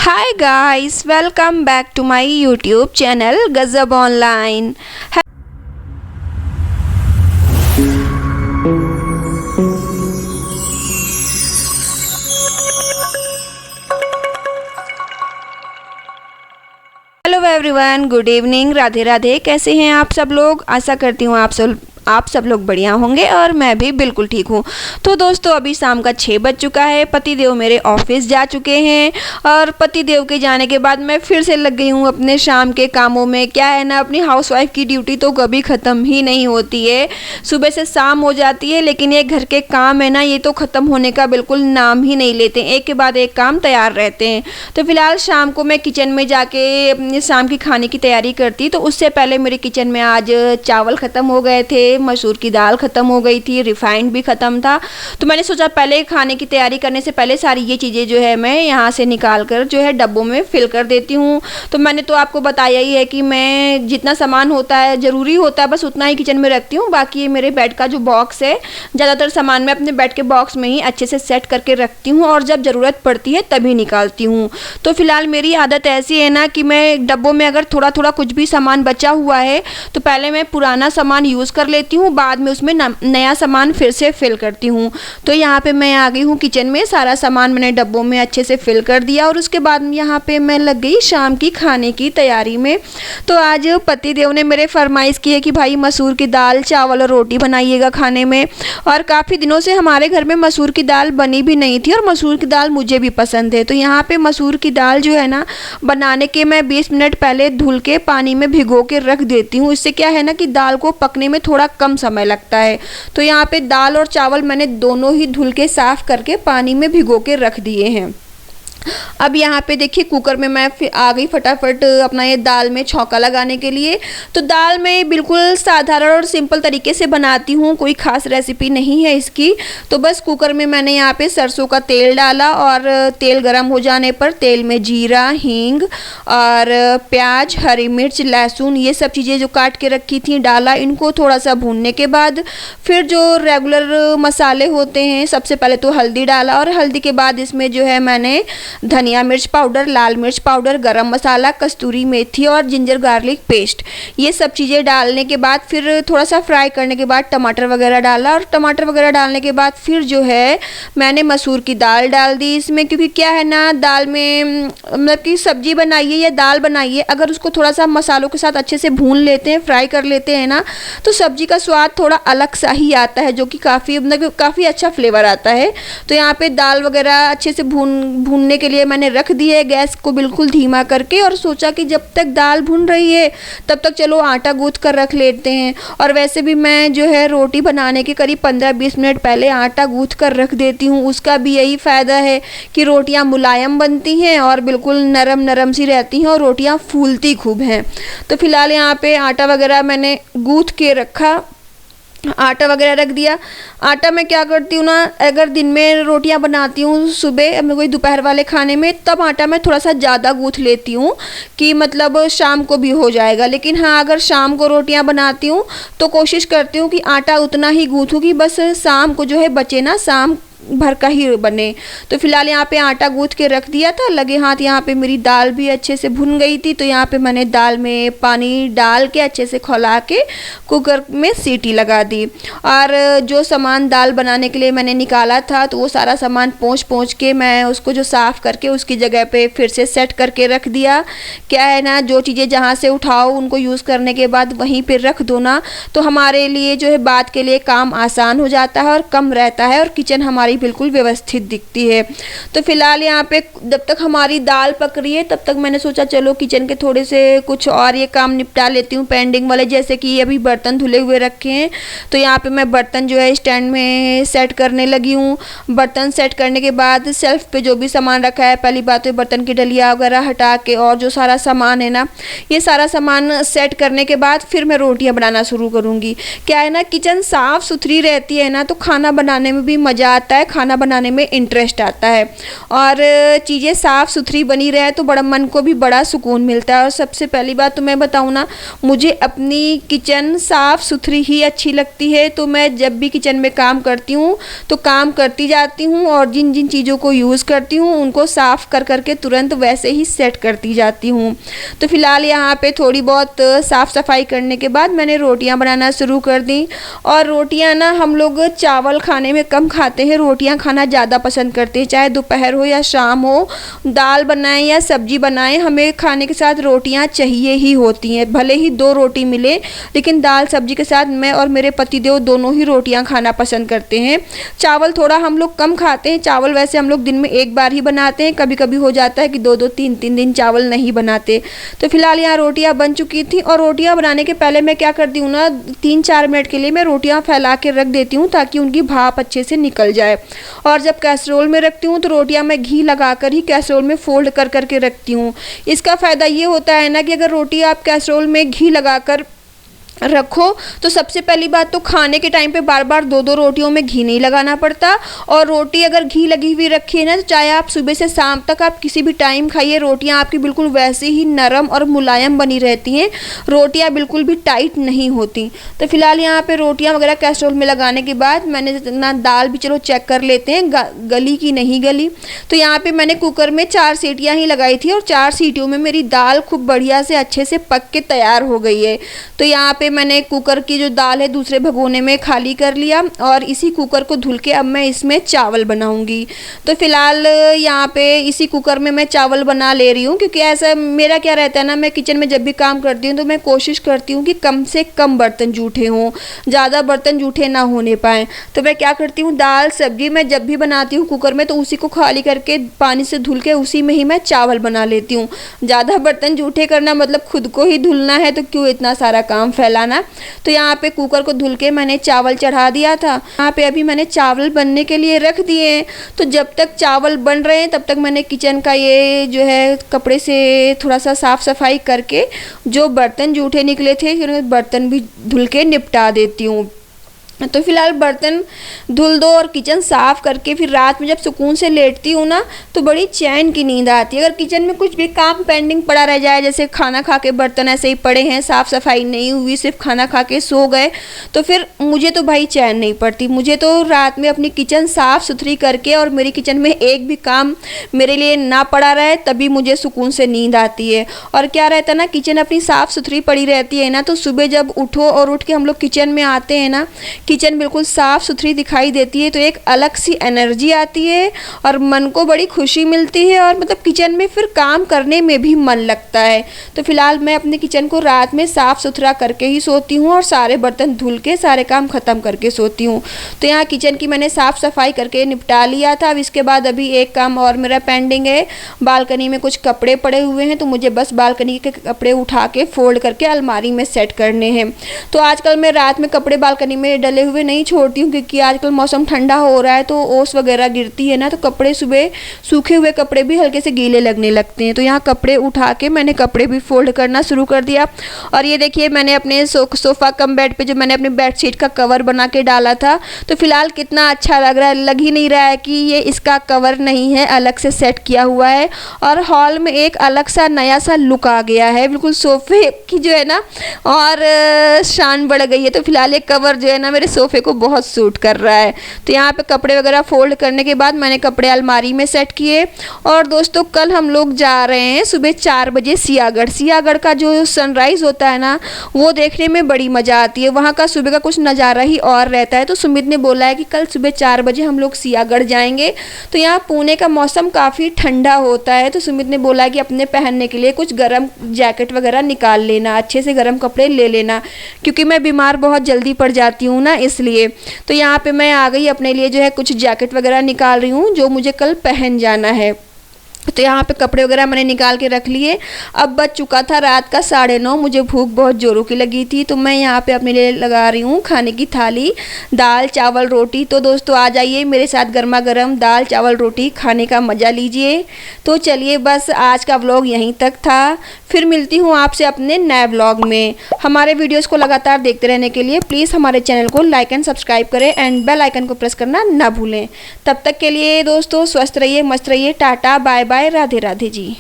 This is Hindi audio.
Hi guys, welcome back to my YouTube channel Gazab Online. Hello everyone, good evening, Radhe Radhe. कैसे हैं आप सब लोग? आशा करती हूँ आप सब लोग बढ़िया होंगे और मैं भी बिल्कुल ठीक हूँ। तो दोस्तों, अभी शाम का 6 बज चुका है। पतिदेव मेरे ऑफिस जा चुके हैं और पतिदेव के जाने के बाद मैं फिर से लग गई हूँ अपने शाम के कामों में। क्या है ना, अपनी हाउसवाइफ की ड्यूटी तो कभी ख़त्म ही नहीं होती है। सुबह से शाम हो जाती है, लेकिन ये घर के काम है ना, ये तो ख़त्म होने का बिल्कुल नाम ही नहीं लेते। एक के बाद एक काम तैयार रहते हैं। तो फिलहाल शाम को मैं किचन में जाके अपने शाम की खाने की तैयारी करती। तो उससे पहले मेरे किचन में आज चावल ख़त्म हो गए थे, मसूर की दाल ख़त्म हो गई थी, रिफाइंड भी ख़त्म था। तो मैंने सोचा पहले खाने की तैयारी करने से पहले सारी ये चीज़ें जो है मैं यहाँ से निकाल कर जो है डब्बों में फिल कर देती हूँ। तो मैंने तो आपको बताया ही है कि मैं जितना सामान होता है, ज़रूरी होता है, बस उतना ही किचन में रखती हूँ। बाकी ये मेरे बेड का जो बॉक्स है, ज़्यादातर सामान मैं अपने बेड के बॉक्स में ही अच्छे से सेट करके रखती हूँ और जब ज़रूरत पड़ती है तभी निकालती हूँ। तो फिलहाल मेरी आदत ऐसी है ना कि मैं डब्बों में अगर थोड़ा थोड़ा कुछ भी सामान बचा हुआ है तो पहले मैं पुराना सामान यूज़ कर लेती हूँ, बाद में उसमें नया सामान फिर से फिल करती हूँ। तो यहाँ पे मैं आ गई हूँ किचन में, सारा सामान मैंने डब्बों में अच्छे से फिल कर दिया और उसके बाद यहाँ पे मैं लग गई शाम की खाने की तैयारी में। तो आज पति देव ने मेरे फरमाइश की है कि भाई मसूर की दाल, चावल और रोटी बनाइएगा खाने में। और काफ़ी दिनों से हमारे घर में मसूर की दाल बनी भी नहीं थी और मसूर की दाल मुझे भी पसंद है। तो यहाँ पे मसूर की दाल जो है ना, बनाने के मैं 20 मिनट पहले धुल के पानी में भिगो के रख देती हूँ। इससे क्या है ना कि दाल को पकने में थोड़ा कम समय लगता है। तो यहाँ पे दाल और चावल मैंने दोनों ही धुल के साफ करके पानी में भिगो के रख दिए हैं। अब यहाँ पे देखिए कुकर में मैं आ गई फटाफट अपना ये दाल में छौंका लगाने के लिए। तो दाल मैं बिल्कुल साधारण और सिंपल तरीके से बनाती हूँ, कोई ख़ास रेसिपी नहीं है इसकी। तो बस कुकर में मैंने यहाँ पे सरसों का तेल डाला और तेल गरम हो जाने पर तेल में जीरा, हींग और प्याज, हरी मिर्च, लहसुन, ये सब चीज़ें जो काट के रखी थी डाला। इनको थोड़ा सा भूनने के बाद फिर जो रेगुलर मसाले होते हैं, सबसे पहले तो हल्दी डाला और हल्दी के बाद इसमें जो है मैंने धनिया मिर्च पाउडर, लाल मिर्च पाउडर, गरम मसाला, कस्तूरी मेथी और जिंजर गार्लिक पेस्ट, ये सब चीज़ें डालने के बाद फिर थोड़ा सा फ्राई करने के बाद टमाटर वगैरह डाला और टमाटर वगैरह डालने के बाद फिर जो है मैंने मसूर की दाल डाल दी इसमें। क्योंकि क्या है ना, दाल में मतलब कि सब्जी बनाइए या दाल बनाइए, अगर उसको थोड़ा सा मसालों के साथ अच्छे से भून लेते हैं, फ्राई कर लेते हैं ना, तो सब्जी का स्वाद थोड़ा अलग सा ही आता है, जो कि काफ़ी अच्छा फ्लेवर आता है। तो यहाँ पे दाल वगैरह अच्छे से भूनने के लिए मैंने रख दी है, गैस को बिल्कुल धीमा करके, और सोचा कि जब तक दाल भुन रही है तब तक चलो आटा गूंथ कर रख लेते हैं। और वैसे भी मैं जो है रोटी बनाने के करीब 15-20 मिनट पहले आटा गूंथ कर रख देती हूँ। उसका भी यही फ़ायदा है कि रोटियाँ मुलायम बनती हैं और बिल्कुल नरम नरम सी रहती हैं और रोटियाँ फूलती खूब हैं। तो फिलहाल यहाँ पे आटा वगैरह मैंने गूंथ के रखा, आटा वगैरह रख दिया। आटा मैं क्या करती हूँ ना, अगर दिन में रोटियां बनाती हूँ सुबह मैं कोई दोपहर वाले खाने में, तब आटा मैं थोड़ा सा ज़्यादा गूँथ लेती हूँ कि मतलब शाम को भी हो जाएगा। लेकिन हाँ, अगर शाम को रोटियां बनाती हूँ तो कोशिश करती हूँ कि आटा उतना ही गूँथूँ कि बस शाम को जो है बचे ना, शाम भर का ही बने। तो फिलहाल यहाँ पे आटा गूंथ के रख दिया था, लगे हाथ यहाँ पे मेरी दाल भी अच्छे से भुन गई थी। तो यहाँ पे मैंने दाल में पानी डाल के अच्छे से खौला के कुकर में सीटी लगा दी। और जो सामान दाल बनाने के लिए मैंने निकाला था, तो वो सारा सामान पोंछ के मैं उसको जो साफ़ करके उसकी जगह पे फिर से सेट करके रख दिया। क्या है ना, जो चीज़ें जहाँ से उठाओ उनको यूज़ करने के बाद वहीं पर रख दो ना, तो हमारे लिए जो है बाद के लिए काम आसान हो जाता है और कम रहता है और किचन हमारी बिल्कुल व्यवस्थित दिखती है। तो फिलहाल यहाँ पे जब तक हमारी दाल पक रही है तब तक मैंने सोचा चलो किचन के थोड़े से कुछ और ये काम निपटा लेती हूँ पेंडिंग वाले। जैसे कि अभी बर्तन धुले हुए रखे हैं, तो यहाँ पे मैं बर्तन जो है स्टैंड में सेट करने लगी हूँ। बर्तन सेट करने के बाद शेल्फ पे जो भी सामान रखा है, पहली बात तो बर्तन की डलिया वगैरह हटा के और जो सारा सामान है ना, ये सारा सामान सेट करने के बाद फिर मैं रोटियाँ बनाना शुरू करूँगी। क्या है ना, किचन साफ़ सुथरी रहती है ना, तो खाना बनाने में भी मज़ा आता है। है, खाना बनाने में इंटरेस्ट आता है और चीज़ें साफ़ सुथरी बनी रहे तो बड़ा मन को भी बड़ा सुकून मिलता है। और सबसे पहली बात तो मैं बताऊँ ना, मुझे अपनी किचन साफ़ सुथरी ही अच्छी लगती है। तो मैं जब भी किचन में काम करती हूँ तो काम करती जाती हूँ और जिन जिन चीज़ों को यूज़ करती हूँ उनको साफ़ कर करके तुरंत वैसे ही सेट करती जाती हूँ। तो फ़िलहाल यहाँ पे थोड़ी बहुत साफ़ सफाई करने के बाद मैंने रोटियाँ बनाना शुरू कर दी। और रोटियाँ ना हम लोग चावल खाने में कम खाते हैं, रोटियाँ खाना ज़्यादा पसंद करते हैं। चाहे दोपहर हो या शाम हो, दाल बनाएं या सब्जी बनाएं, हमें खाने के साथ रोटियाँ चाहिए ही होती हैं। भले ही 2 रोटी मिले, लेकिन दाल सब्जी के साथ मैं और मेरे पतिदेव दोनों ही रोटियाँ खाना पसंद करते हैं। चावल थोड़ा हम लोग कम खाते हैं। चावल वैसे हम लोग दिन में 1 बार ही बनाते हैं, कभी कभी हो जाता है कि 2-2 3-3 दिन चावल नहीं बनाते। तो फिलहाल यहाँ रोटियाँ बन चुकी थी और रोटियाँ बनाने के पहले मैं क्या करती हूँ ना, 3-4 मिनट के लिए मैं रोटियाँ फैला के रख देती हूँ ताकि उनकी भाप अच्छे से निकल जाए। और जब कैसरोल में रखती हूँ तो रोटियाँ मैं घी लगा कर ही कैसरोल में फोल्ड कर करके रखती हूँ। इसका फ़ायदा ये होता है ना कि अगर रोटी आप कैसरोल में घी लगा कर रखो तो सबसे पहली बात तो खाने के टाइम पे बार बार 2-2 रोटियों में घी नहीं लगाना पड़ता। और रोटी अगर घी लगी हुई रखी है ना, तो चाहे आप सुबह से शाम तक आप किसी भी टाइम खाइए, रोटियां आपकी बिल्कुल वैसे ही नरम और मुलायम बनी रहती हैं, रोटियां बिल्कुल भी टाइट नहीं होती। तो फिलहाल यहाँ पे रोटियां वगैरह कैसरोल में लगाने के बाद मैंने ना दाल भी चलो चेक कर लेते हैं गली की नहीं गली। तो यहाँ पर मैंने कुकर में 4 सीटियाँ ही लगाई थी और 4 सीटियों में मेरी दाल खूब बढ़िया से अच्छे से पक के तैयार हो गई है। तो यहाँ पे मैंने कुकर की जो दाल है दूसरे भगोने में खाली कर लिया और इसी कुकर को धुल के अब मैं इसमें चावल बनाऊंगी। तो फिलहाल यहाँ पे इसी कुकर में मैं चावल बना ले रही हूँ, क्योंकि ऐसा मेरा क्या रहता है ना, मैं किचन में जब भी काम करती हूँ तो मैं कोशिश करती हूँ कि कम से कम बर्तन जूठे हों, ज़्यादा बर्तन जूठे ना होने पाएँ। तो मैं क्या करती हूँ, दाल सब्जी मैं जब भी बनाती हूँ कुकर में तो उसी को खाली करके पानी से धुल के उसी में ही मैं चावल बना लेती हूँ। ज़्यादा बर्तन जूठे करना मतलब खुद को ही धुलना है, तो क्यों इतना सारा काम फैलाना। तो यहाँ पे कुकर को धुल के मैंने चावल चढ़ा दिया था। यहाँ पे अभी मैंने चावल बनने के लिए रख दिए हैं। तो जब तक चावल बन रहे हैं तब तक मैंने किचन का ये जो है कपड़े से थोड़ा सा साफ़ सफाई करके जो बर्तन जूठे निकले थे बर्तन भी धुल के निपटा देती हूँ। तो फिलहाल बर्तन धुल दो और किचन साफ़ करके फिर रात में जब सुकून से लेटती हूँ ना तो बड़ी चैन की नींद आती है। अगर किचन में कुछ भी काम पेंडिंग पड़ा रह जाए, जैसे खाना खा के बर्तन ऐसे ही पड़े हैं, साफ़ सफाई नहीं हुई, सिर्फ खाना खा के सो गए, तो फिर मुझे तो भाई चैन नहीं पड़ती। मुझे तो रात में अपनी किचन साफ़ सुथरी करके और मेरी किचन में एक भी काम मेरे लिए ना पड़ा रहे तभी मुझे सुकून से नींद आती है। और क्या रहता है ना, किचन अपनी साफ़ सुथरी पड़ी रहती है ना, तो सुबह जब उठो और उठ के हम लोग किचन में आते हैं ना, किचन बिल्कुल साफ़ सुथरी दिखाई देती है तो एक अलग सी एनर्जी आती है और मन को बड़ी खुशी मिलती है और मतलब किचन में फिर काम करने में भी मन लगता है। तो फिलहाल मैं अपने किचन को रात में साफ़ सुथरा करके ही सोती हूँ और सारे बर्तन धुल के सारे काम ख़त्म करके सोती हूँ। तो यहाँ किचन की मैंने साफ़ सफाई करके निपटा लिया था। अब इसके बाद अभी एक काम और मेरा पेंडिंग है, बालकनी में कुछ कपड़े पड़े हुए हैं तो मुझे बस बालकनी के कपड़े उठा के फोल्ड करके अलमारी में सेट करने हैं। तो आजकल मैं रात में कपड़े बालकनी में डले हुए नहीं छोड़ती हूँ, क्योंकि आजकल मौसम ठंडा हो रहा है तो ओस वगैरह गिरती है ना, तो कपड़े सुबह सूखे हुए कपड़े भी हल्के से गीले लगने लगते हैं। तो यहाँ कपड़े उठा के मैंने कपड़े भी फोल्ड करना शुरू कर दिया। और ये देखिए मैंने अपने सोफ़ा कम बेड पे जो मैंने अपनी बेडशीट का कवर बना के डाला था, तो फिलहाल कितना अच्छा लग रहा है। लग ही नहीं रहा है कि ये इसका कवर नहीं है, अलग से सेट किया हुआ है और हॉल में एक अलग सा नया सा लुक आ गया है। बिल्कुल सोफ़े की जो है ना और शान बढ़ गई है। तो फिलहाल ये कवर जो है ना मेरे सोफ़े को बहुत सूट कर रहा है। तो यहाँ पे कपड़े वगैरह फोल्ड करने के बाद मैंने कपड़े अलमारी में सेट किए। और दोस्तों कल हम लोग जा रहे हैं सुबह 4 बजे सियागढ़। सियागढ़ का जो सनराइज़ होता है ना वो देखने में बड़ी मज़ा आती है। वहाँ का सुबह का कुछ नज़ारा ही और रहता है। तो सुमित ने बोला है कि कल सुबह 4 बजे हम लोग सियागढ़ जाएंगे। तो यहाँ पुणे का मौसम काफ़ी ठंडा होता है, तो सुमित ने बोला कि अपने पहनने के लिए कुछ गर्म जैकेट वगैरह निकाल लेना, अच्छे से गर्म कपड़े ले लेना, क्योंकि मैं बीमार बहुत जल्दी पड़ जाती हूँ ना, इसलिए। तो यहाँ पे मैं आ गई, अपने लिए जो है कुछ जैकेट वगैरह निकाल रही हूँ जो मुझे कल पहन जाना है। तो यहाँ पे कपड़े वगैरह मैंने निकाल के रख लिए। अब बज चुका था रात का 9:30। मुझे भूख बहुत ज़ोरों की लगी थी, तो मैं यहाँ पे अपने लिए लगा रही हूँ खाने की थाली, दाल चावल रोटी। तो दोस्तों आ जाइए मेरे साथ गर्मा गर्म दाल चावल रोटी खाने का मज़ा लीजिए। तो चलिए बस आज का व्लॉग यहीं तक था, फिर मिलती हूँ आपसे अपने नए व्लॉग में। हमारे वीडियोज़ को लगातार देखते रहने के लिए प्लीज़ हमारे चैनल को लाइक एंड सब्सक्राइब करें एंड बेल आइकन को प्रेस करना ना भूलें। तब तक के लिए दोस्तों स्वस्थ रहिए, मस्त रहिए, tata bye bye, Radhe Radhe जी।